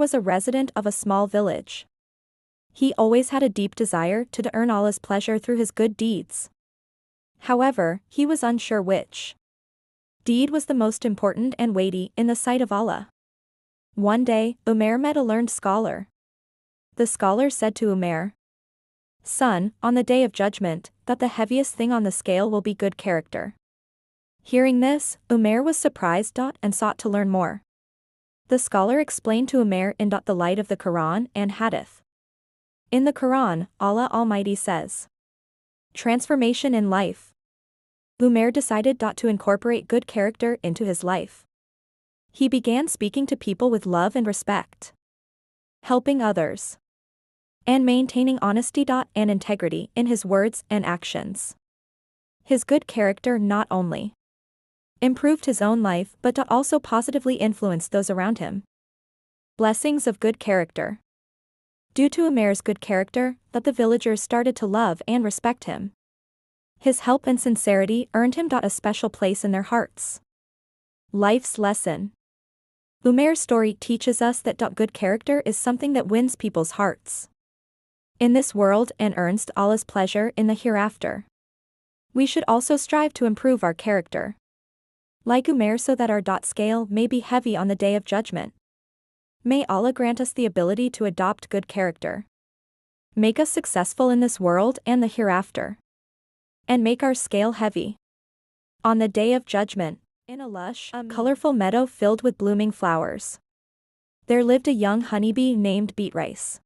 was a resident of a small village. He always had a deep desire to earn Allah's pleasure through his good deeds. However, he was unsure which deed was the most important and weighty in the sight of Allah. One day, Umair met a learned scholar. The scholar said to Umair, "Son, on the day of judgment, that the heaviest thing on the scale will be good character." Hearing this, Umair was surprised and sought to learn more. The scholar explained to Umair in the light of the Quran and Hadith. In the Quran, Allah Almighty says, "Transformation in life." Umair decided to incorporate good character into his life. He began speaking to people with love and respect, helping others, and maintaining honesty and integrity in his words and actions. His good character not only improved his own life but also positively influenced those around him. Blessings of good character. Due to Umair's good character, the villagers started to love and respect him. His help and sincerity earned him a special place in their hearts. Life's lesson. Umair's story teaches us that good character is something that wins people's hearts in this world and earns Allah's pleasure in the hereafter. We should also strive to improve our character, like Umair, so that our scale may be heavy on the day of judgment. May Allah grant us the ability to adopt good character, make us successful in this world and the hereafter, and make our scale heavy on the day of judgment. In a lush, colorful meadow filled with blooming flowers, there lived a young honeybee named Beetrice.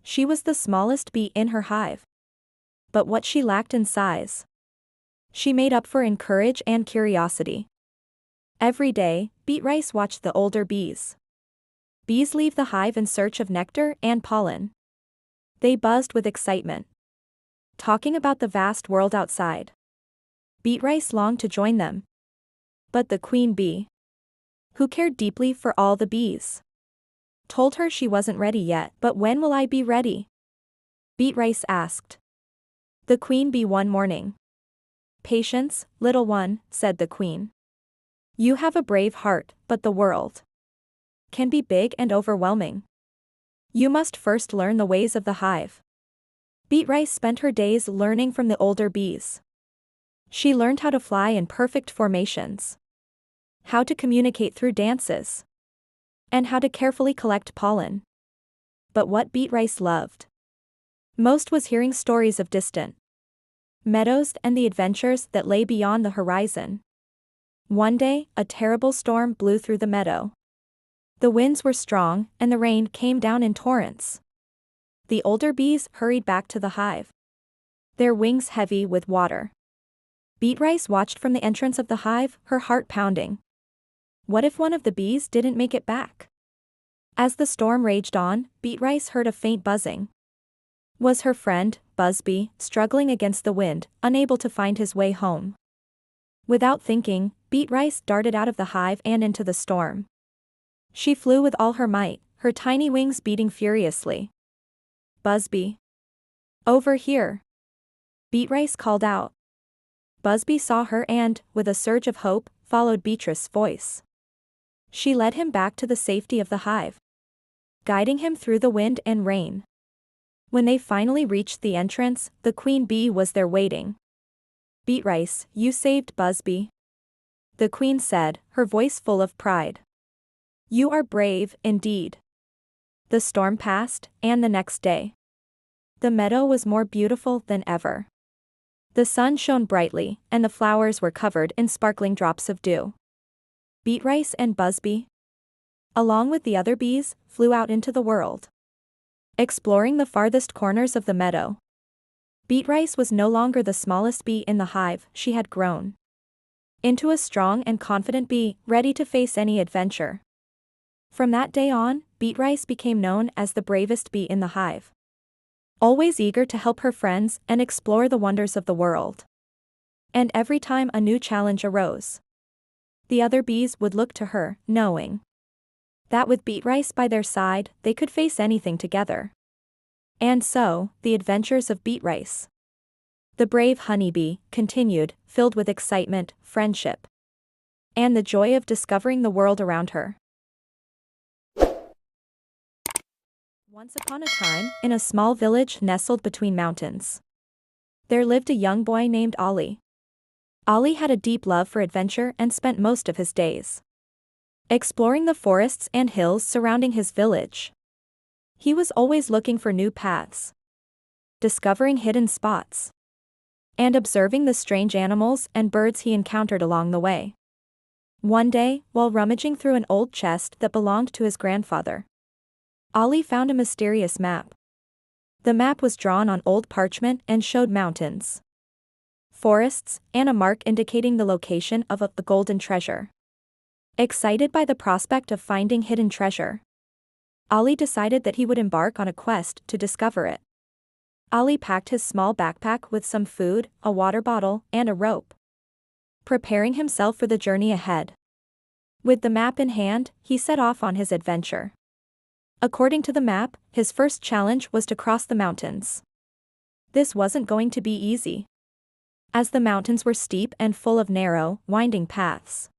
She was the smallest bee in her hive, but what she lacked in size, she made up for in courage and curiosity. Every day, Beetrice watched the older bees. Bees leave the hive in search of nectar and pollen. They buzzed with excitement, talking about the vast world outside. Beetrice longed to join them. But the queen bee, who cared deeply for all the bees, told her she wasn't ready yet. "But when will I be ready?" Beetrice asked the queen bee one morning. "Patience, little one," said the queen. "You have a brave heart, but the world can be big and overwhelming. You must first learn the ways of the hive." Beetrice spent her days learning from the older bees. She learned how to fly in perfect formations, how to communicate through dances, and how to carefully collect pollen. But what Beetrice loved most was hearing stories of distant meadows and the adventures that lay beyond the horizon. One day, a terrible storm blew through the meadow. The winds were strong, and the rain came down in torrents. The older bees hurried back to the hive, their wings heavy with water. Beetrice watched from the entrance of the hive, her heart pounding. What if one of the bees didn't make it back? As the storm raged on, Beetrice heard a faint buzzing. Was her friend, Busby, struggling against the wind, unable to find his way home? Without thinking, Beetrice darted out of the hive and into the storm. She flew with all her might, her tiny wings beating furiously. "Busby! Over here!" Beetrice called out. Busby saw her and, with a surge of hope, followed Beetrice's voice. She led him back to the safety of the hive, guiding him through the wind and rain. When they finally reached the entrance, the queen bee was there waiting. "Beetrice, you saved Busby," the queen said, her voice full of pride. "You are brave, indeed." The storm passed, and the next day, the meadow was more beautiful than ever. The sun shone brightly, and the flowers were covered in sparkling drops of dew. Beetrice and Busby, along with the other bees, flew out into the world, exploring the farthest corners of the meadow. Beetrice was no longer the smallest bee in the hive. She had grown into a strong and confident bee, ready to face any adventure. From that day on, Beetrice became known as the bravest bee in the hive, always eager to help her friends and explore the wonders of the world. And every time a new challenge arose, the other bees would look to her, knowing that with Beetrice by their side, they could face anything together. And so, the adventures of Beetrice, the brave honeybee, continued, filled with excitement, friendship, and the joy of discovering the world around her. Once upon a time, in a small village nestled between mountains, there lived a young boy named Ollie. Ollie had a deep love for adventure and spent most of his days exploring the forests and hills surrounding his village. He was always looking for new paths, discovering hidden spots, and observing the strange animals and birds he encountered along the way. One day, while rummaging through an old chest that belonged to his grandfather, Ollie found a mysterious map. The map was drawn on old parchment and showed mountains, forests, and a mark indicating the location of the golden treasure. Excited by the prospect of finding hidden treasure, Ollie decided that he would embark on a quest to discover it. Ollie packed his small backpack with some food, a water bottle, and a rope, preparing himself for the journey ahead. With the map in hand, he set off on his adventure. According to the map, his first challenge was to cross the mountains. This wasn't going to be easy, as the mountains were steep and full of narrow, winding paths.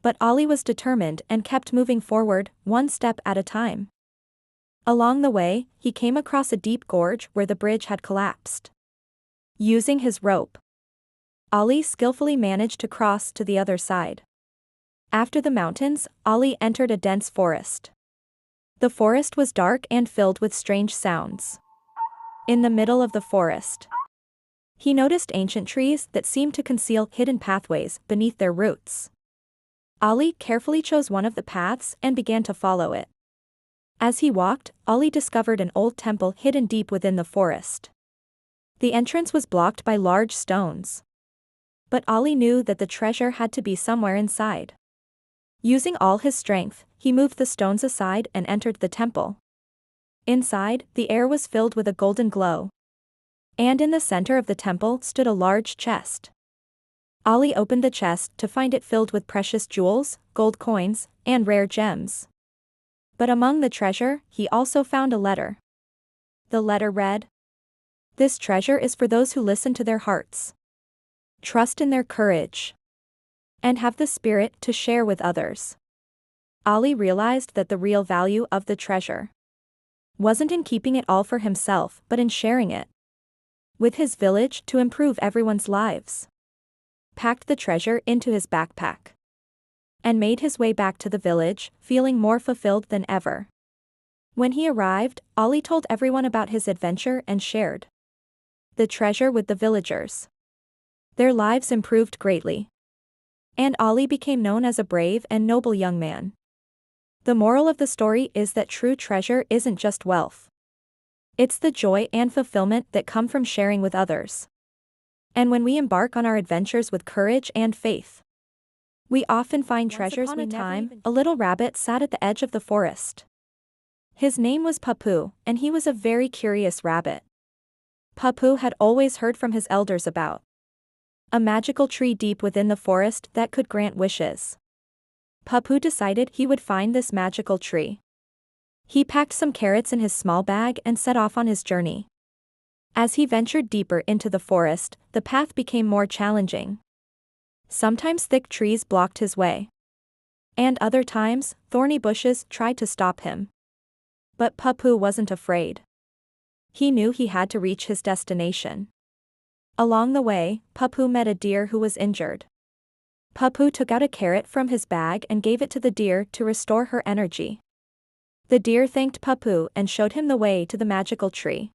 But Ollie was determined and kept moving forward, one step at a time. Along the way, he came across a deep gorge where the bridge had collapsed. Using his rope, Ollie skillfully managed to cross to the other side. After the mountains, Ollie entered a dense forest. The forest was dark and filled with strange sounds. In the middle of the forest, he noticed ancient trees that seemed to conceal hidden pathways beneath their roots. Ollie carefully chose one of the paths and began to follow it. As he walked, Ollie discovered an old temple hidden deep within the forest. The entrance was blocked by large stones, but Ollie knew that the treasure had to be somewhere inside. Using all his strength, he moved the stones aside and entered the temple. Inside, the air was filled with a golden glow, and in the center of the temple stood a large chest. Ollie opened the chest to find it filled with precious jewels, gold coins, and rare gems. But among the treasure, he also found a letter. The letter read, "This treasure is for those who listen to their hearts, trust in their courage, and have the spirit to share with others." Ollie realized that the real value of the treasure wasn't in keeping it all for himself but in sharing it with his village to improve everyone's lives. Packed the treasure into his backpack, and made his way back to the village, feeling more fulfilled than ever. When he arrived, Ollie told everyone about his adventure and shared the treasure with the villagers. Their lives improved greatly, and Ollie became known as a brave and noble young man. The moral of the story is that true treasure isn't just wealth. It's the joy and fulfillment that come from sharing with others. And when we embark on our adventures with courage and faith, we often find treasures we never even. A little rabbit sat at the edge of the forest. His name was Pappu, and he was a very curious rabbit. Pappu had always heard from his elders about a magical tree deep within the forest that could grant wishes. Pappu decided he would find this magical tree. He packed some carrots in his small bag and set off on his journey. As he ventured deeper into the forest, the path became more challenging. Sometimes thick trees blocked his way, and other times, thorny bushes tried to stop him. But Pappu wasn't afraid. He knew he had to reach his destination. Along the way, Pappu met a deer who was injured. Pappu took out a carrot from his bag and gave it to the deer to restore her energy. The deer thanked Pappu and showed him the way to the magical tree.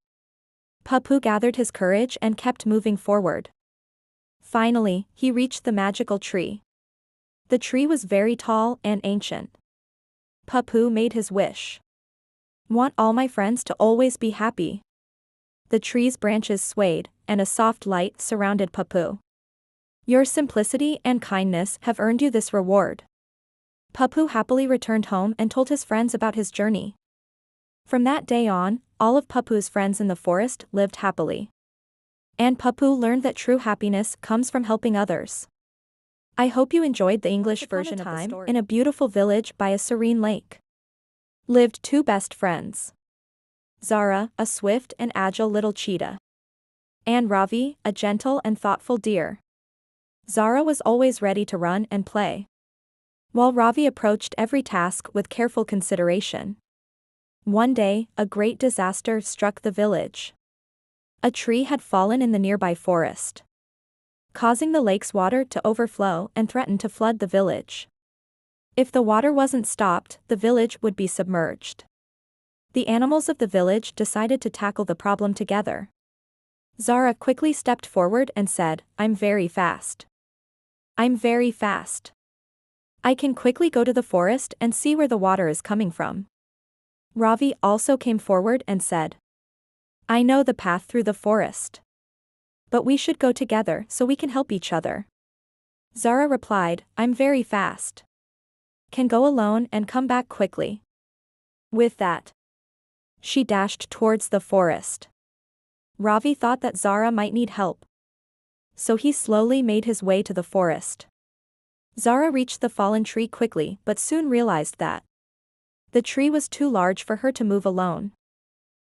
Pappu gathered his courage and kept moving forward. Finally, he reached the magical tree. The tree was very tall and ancient. Pappu made his wish. "Want all my friends to always be happy." The tree's branches swayed, and a soft light surrounded Pappu. "Your simplicity and kindness have earned you this reward." Pappu happily returned home and told his friends about his journey. From that day on, all of Pappu's friends in the forest lived happily. And Pappu learned that true happiness comes from helping others. I hope you enjoyed the English version of the story. In a beautiful village by a serene lake lived two best friends. Zara, a swift and agile little cheetah, and Ravi, a gentle and thoughtful deer. Zara was always ready to run and play, while Ravi approached every task with careful consideration. One day, a great disaster struck the village. A tree had fallen in the nearby forest, causing the lake's water to overflow and threaten to flood the village. If the water wasn't stopped, the village would be submerged. The animals of the village decided to tackle the problem together. Zara quickly stepped forward and said, "I'm very fast. I'm very fast. I can quickly go to the forest and see where the water is coming from." Ravi also came forward and said, "I know the path through the forest. But we should go together so we can help each other." Zara replied, "I'm very fast. Can go alone and come back quickly." With that, she dashed towards the forest. Ravi thought that Zara might need help, so he slowly made his way to the forest. Zara reached the fallen tree quickly but soon realized that the tree was too large for her to move alone.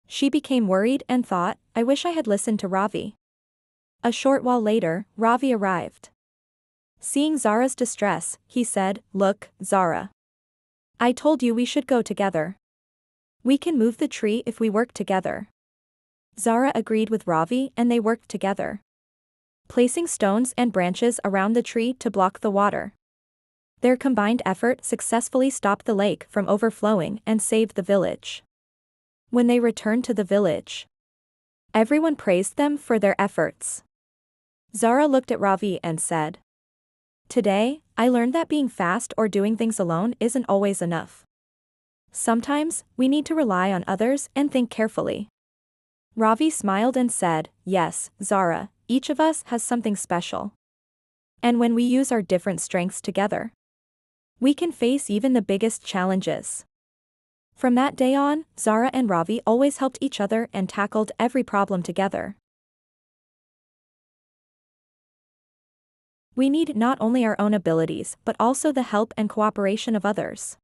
She became worried and thought, "I wish I had listened to Ravi." A short while later, Ravi arrived. Seeing Zara's distress, he said, "Look, Zara. I told you we should go together. We can move the tree if we work together." Zara agreed with Ravi and they worked together, placing stones and branches around the tree to block the water. Their combined effort successfully stopped the lake from overflowing and saved the village. When they returned to the village, everyone praised them for their efforts. Zara looked at Ravi and said, "Today, I learned that being fast or doing things alone isn't always enough. Sometimes, we need to rely on others and think carefully." Ravi smiled and said, "Yes, Zara, each of us has something special. And when we use our different strengths together, we can face even the biggest challenges." From that day on, Zara and Ravi always helped each other and tackled every problem together. We need not only our own abilities but also the help and cooperation of others.